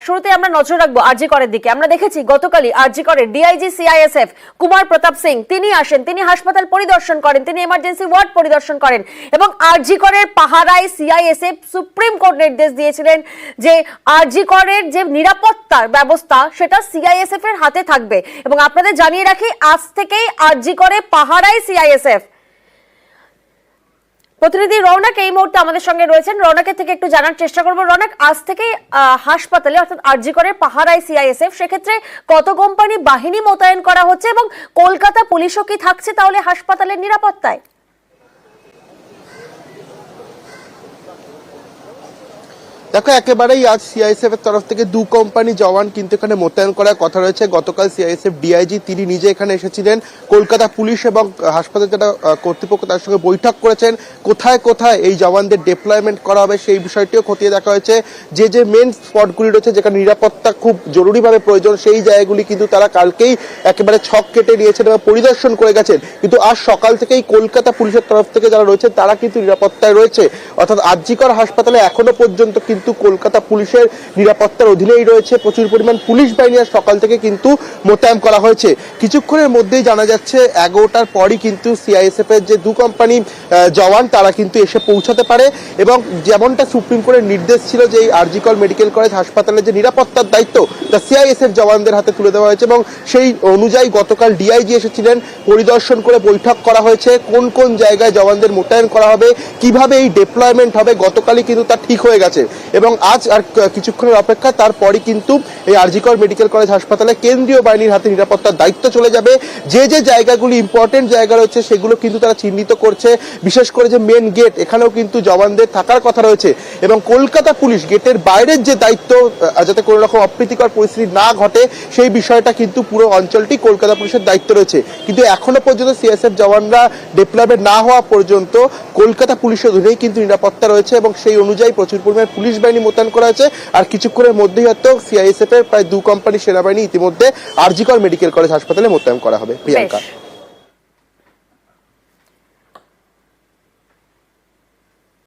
শুরুতে আমরা নজর রাখবো আরজি করের দিকে। আমরা দেখেছি গতকালই আরজি করের ডিআইজি সিআইএসএফ কুমার প্রতাপ সিং তিনি আসেন, তিনি হাসপাতাল পরিদর্শন করেন, তিনি এমার্জেন্সি ওয়ার্ড পরিদর্শন করেন এবং আরজি করের পাহারায় সিআইএসএফ সুপ্রিম কোর্ট নির্দেশ দিয়েছিলেন যে আরজি করের যে নিরাপত্তার ব্যবস্থা সেটা সিআইএসএফ এর হাতে থাকবে। এবং আপনাদের জানিয়ে রাখি আজ থেকেই আরজি করে পাহারায় সিআইএসএফ। প্রতিনিধি রৌনক এই মুহূর্তে আমাদের সঙ্গে রয়েছেন, রৌনকের থেকে একটু জানার চেষ্টা করবো। রৌনক, আজ থেকে হাসপাতালে অর্থাৎ আরজি করে পাহারায় সিআইএসএফ, সেক্ষেত্রে কত কোম্পানি বাহিনী মোতায়েন করা হচ্ছে এবং কলকাতা পুলিশও কি থাকছে তাহলে হাসপাতালের নিরাপত্তায়? দেখো, একেবারেই আজ সিআইএসএফ এর তরফ থেকে 2 কোম্পানি জওয়ান কিন্তু এখানে মোতায়েন করার কথা রয়েছে। গতকাল সিআইএসএফ ডিআইজি তিনি নিজে এখানে এসেছিলেন, কলকাতা পুলিশ এবং হাসপাতাল যেটা কর্তৃপক্ষ তার সঙ্গে বৈঠক করেছেন। কোথায় কোথায় এই জওয়ানদের ডিপ্লয়মেন্ট করা হবে সেই বিষয়টিও খতিয়ে দেখা হয়েছে। যে যে মেন স্পটগুলি রয়েছে যেখানে নিরাপত্তা খুব জরুরিভাবে প্রয়োজন সেই জায়গাগুলি কিন্তু তারা কালকেই একেবারে ছক কেটে নিয়েছেন এবং পরিদর্শন করে গেছেন। কিন্তু আজ সকাল থেকেই কলকাতা পুলিশের তরফ থেকে যারা রয়েছে তারা কিন্তু নিরাপত্তায় রয়েছে, অর্থাৎ আরজি কর হাসপাতালে এখনো পর্যন্ত কিন্তু কলকাতা পুলিশের নিরাপত্তার অধীনেই রয়েছে। প্রচুর পরিমাণ পুলিশ বাহিনী সকাল থেকে কিন্তু মোতায়েন করা হয়েছে। কিছুক্ষণের মধ্যেই জানা যাচ্ছে 11টার পরই কিন্তু সিআইএসএফ এর যে 2 কোম্পানি জওয়ান তারা কিন্তু এসে পৌঁছাতে পারে এবং যেমনটা সুপ্রিম কোর্টের নির্দেশ ছিল যে এই আরজি কর মেডিকেল কলেজ হাসপাতালের যে নিরাপত্তার দায়িত্ব তা সিআইএসএফ জওয়ানদের হাতে তুলে দেওয়া হয়েছে এবং সেই অনুযায়ী গতকাল ডিআইজি এসেছিলেন, পরিদর্শন করে বৈঠক করা হয়েছে। কোন কোন জায়গায় জওয়ানদের মোতায়েন করা হবে, কিভাবে এই ডিপ্লয়মেন্ট হবে গতকালই কিন্তু তা ঠিক হয়ে গেছে এবং আজ আর কিছুক্ষণের অপেক্ষা, তারপরই কিন্তু এই আরজি কর মেডিকেল কলেজ হাসপাতালে কেন্দ্রীয় বাহিনীর হাতে নিরাপত্তার দায়িত্ব চলে যাবে। যে যে জায়গাগুলি ইম্পর্টেন্ট জায়গা রয়েছে সেগুলো কিন্তু তারা চিহ্নিত করছে, বিশেষ করে যে মেন গেট এখানেও কিন্তু জওয়ানদের থাকার কথা রয়েছে এবং কলকাতা পুলিশ গেটের বাইরের যে দায়িত্ব যাতে কোনো রকম অপ্রীতিকর পরিস্থিতি না ঘটে সেই বিষয়টা কিন্তু পুরো অঞ্চলটি কলকাতা পুলিশের দায়িত্ব রয়েছে। কিন্তু এখনো পর্যন্ত সিএসএফ জওয়ানরা ডিপ্লয়মেন্ট না হওয়া পর্যন্ত কলকাতা পুলিশের অধীনেই কিন্তু নিরাপত্তা রয়েছে এবং সেই অনুযায়ী প্রচুর পরিমাণে পুলিশ বাহিনী মোতায়েন করা হয়েছে। আর কিছুক্ষণের মধ্যেই হয়তো সিআইএসএফ এর প্রায় 2 কোম্পানি সেনাবাহিনী ইতিমধ্যে আরজি কর মেডিকেল কলেজ হাসপাতালে মোতায়েন করা হবে। প্রিয়াঙ্কা।